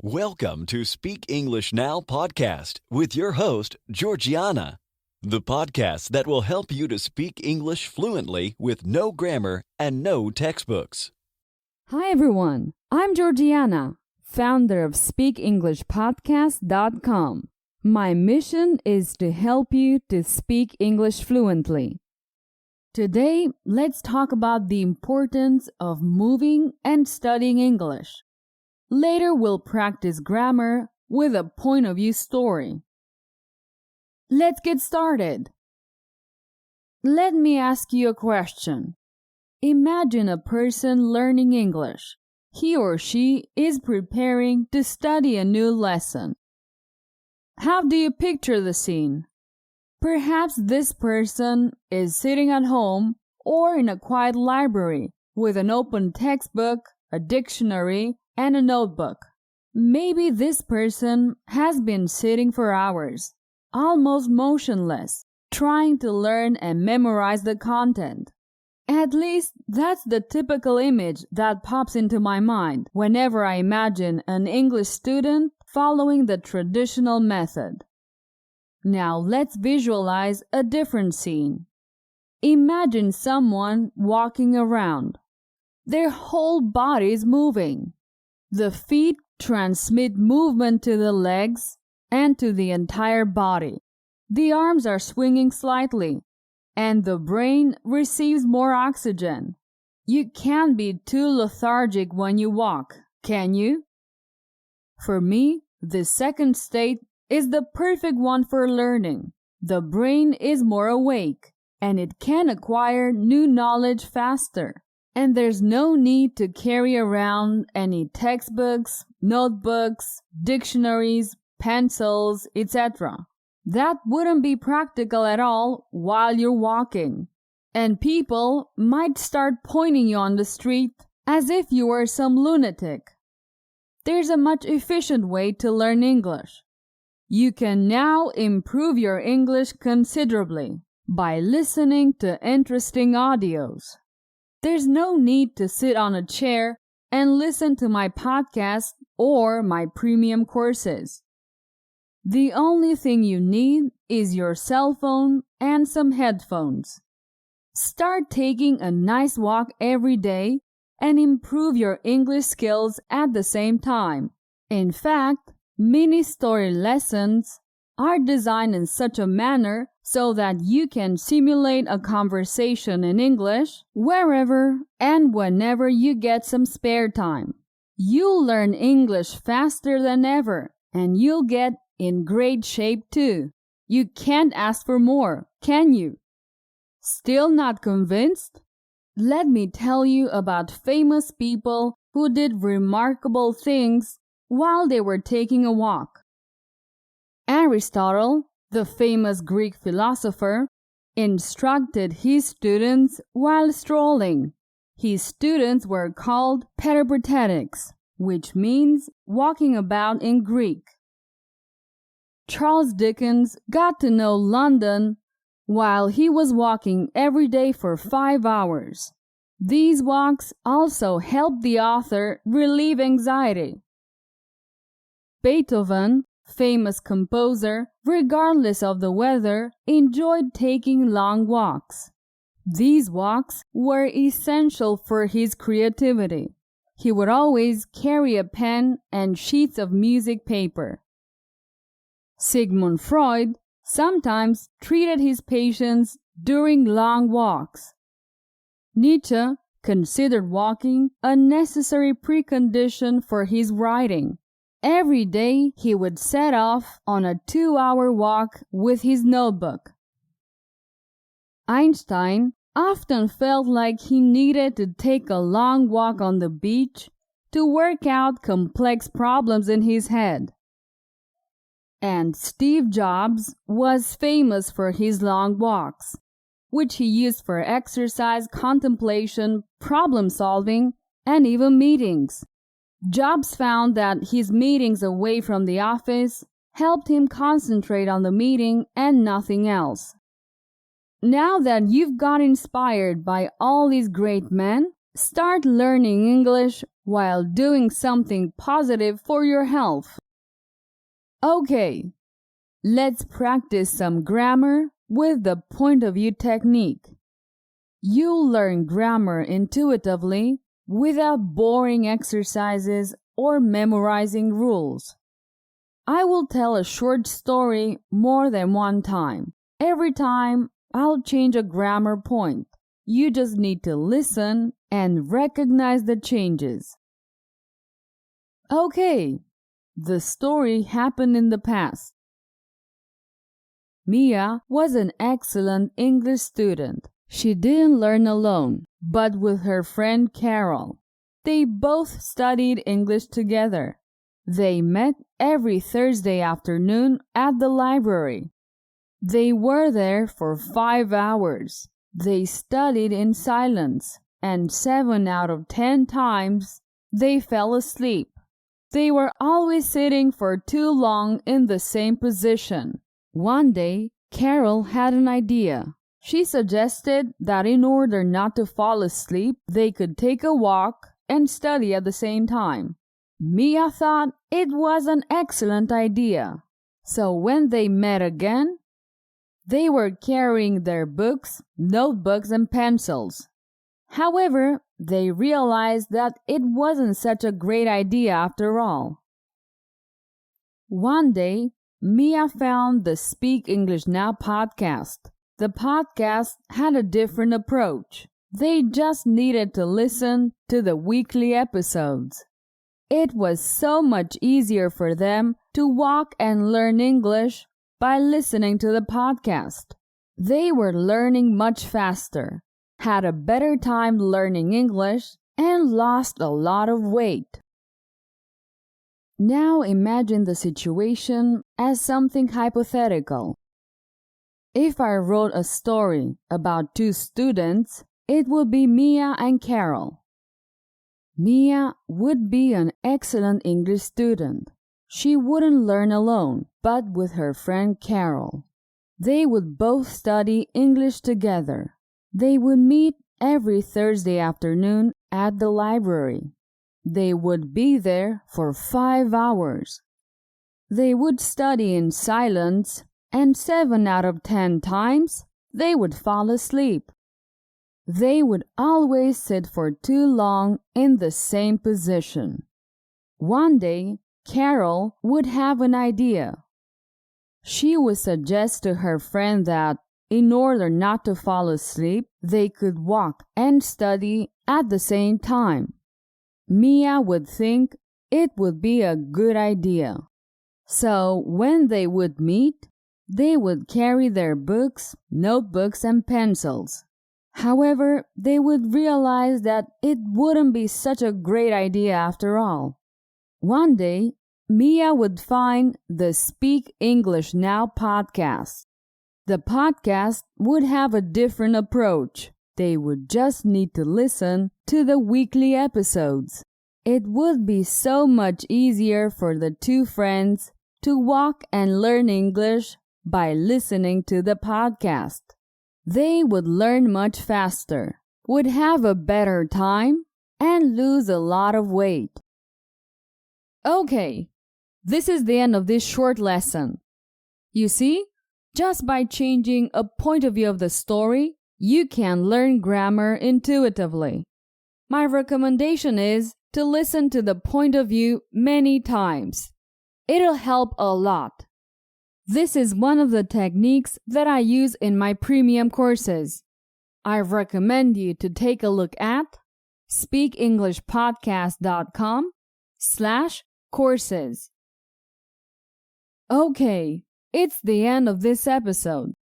Welcome to Speak English Now podcast with your host, Georgiana, the podcast that will help you to speak English fluently with no grammar and no textbooks. Hi everyone, I'm Georgiana, founder of SpeakEnglishPodcast.com. My mission is to help you to speak English fluently. Today, let's talk about the importance of moving and studying English. Later, we'll practice grammar with a point of view story. Let's get started. Let me ask you a question. Imagine a person learning English. He or she is preparing to study a new lesson. How do you picture the scene? Perhaps this person is sitting at home or in a quiet library with an open textbook, a dictionary, and a notebook. Maybe this person has been sitting for hours, almost motionless, trying to learn and memorize the content. At least that's the typical image that pops into my mind whenever I imagine an English student following the traditional method. Now let's visualize a different scene. Imagine someone walking around. Their whole body is moving. The feet transmit movement to the legs and to the entire body. The arms are swinging slightly, and the brain receives more oxygen. You can't be too lethargic when you walk, can you? For me, the second state is the perfect one for learning. The brain is more awake, and it can acquire new knowledge faster. And there's no need to carry around any textbooks, notebooks, dictionaries, pencils, etc. That wouldn't be practical at all while you're walking. And people might start pointing you on the street as if you were some lunatic. There's a much efficient way to learn English. You can now improve your English considerably by listening to interesting audios. There's no need to sit on a chair and listen to my podcast or my premium courses. The only thing you need is your cell phone and some headphones. Start taking a nice walk every day and improve your English skills at the same time. In fact, mini story lessons are designed in such a manner so that you can simulate a conversation in English wherever and whenever you get some spare time. You'll learn English faster than ever, and you'll get in great shape too. You can't ask for more, can you? Still not convinced? Let me tell you about famous people who did remarkable things while they were taking a walk. Aristotle, the famous Greek philosopher, instructed his students while strolling. His students were called peripatetics, which means walking about in Greek. Charles Dickens got to know London while he was walking every day for 5 hours. These walks also helped the author relieve anxiety. Beethoven, famous composer, regardless of the weather, enjoyed taking long walks. These walks were essential for his creativity. He would always carry a pen and sheets of music paper. Sigmund Freud sometimes treated his patients during long walks. Nietzsche considered walking a necessary precondition for his writing. Every day he would set off on a 2-hour walk with his notebook. Einstein often felt like he needed to take a long walk on the beach to work out complex problems in his head. And Steve Jobs was famous for his long walks, which he used for exercise, contemplation, problem solving, and even meetings. Jobs found that his meetings away from the office helped him concentrate on the meeting and nothing else. Now that you've got inspired by all these great men, Start learning English while doing something positive for your health. Okay, let's practice some grammar with the point of view technique. You'll learn grammar intuitively without boring exercises or memorizing rules. I will tell a short story more than one time. Every time, I'll change a grammar point. You just need to listen and recognize the changes. Okay, the story happened in the past. Mia was an excellent English student. She didn't learn alone, but with her friend Carol. They both studied English together. They met every Thursday afternoon at the library. They were there for 5 hours. They studied in silence, and 7 out of 10 times they fell asleep. They were always sitting for too long in the same position. One day, Carol had an idea. She suggested that in order not to fall asleep, they could take a walk and study at the same time. Mia thought it was an excellent idea. So when they met again, they were carrying their books, notebooks, and pencils. However, they realized that it wasn't such a great idea after all. One day, Mia found the Speak English Now podcast. The podcast had a different approach. They just needed to listen to the weekly episodes. It was so much easier for them to walk and learn English by listening to the podcast. They were learning much faster, had a better time learning English, and lost a lot of weight. Now imagine the situation as something hypothetical. If I wrote a story about 2 students, it would be Mia and Carol. Mia would be an excellent English student. She wouldn't learn alone, but with her friend Carol. They would both study English together. They would meet every Thursday afternoon at the library. They would be there for 5 hours. They would study in silence, and 7 out of 10 times they would fall asleep. They would always sit for too long in the same position. One day, Carol would have an idea. She would suggest to her friend that, in order not to fall asleep, they could walk and study at the same time. Mia would think it would be a good idea. So when they would meet, they would carry their books, notebooks, and pencils. However, they would realize that it wouldn't be such a great idea after all. One day, Mia would find the Speak English Now podcast. The podcast would have a different approach. They would just need to listen to the weekly episodes. It would be so much easier for the 2 friends to walk and learn English by listening to the podcast. They would learn much faster, would have a better time, and lose a lot of weight. Okay, this is the end of this short lesson. You see, just by changing a point of view of the story, you can learn grammar intuitively. My recommendation is to listen to the point of view many times. It'll help a lot. This is one of the techniques that I use in my premium courses. I recommend you to take a look at speakenglishpodcast.com/courses. Okay, it's the end of this episode.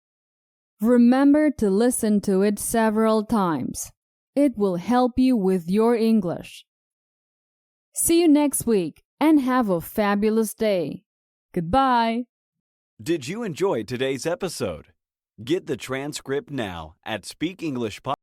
Remember to listen to it several times. It will help you with your English. See you next week and have a fabulous day. Goodbye. Did you enjoy today's episode? Get the transcript now at speakenglishpodcast.com.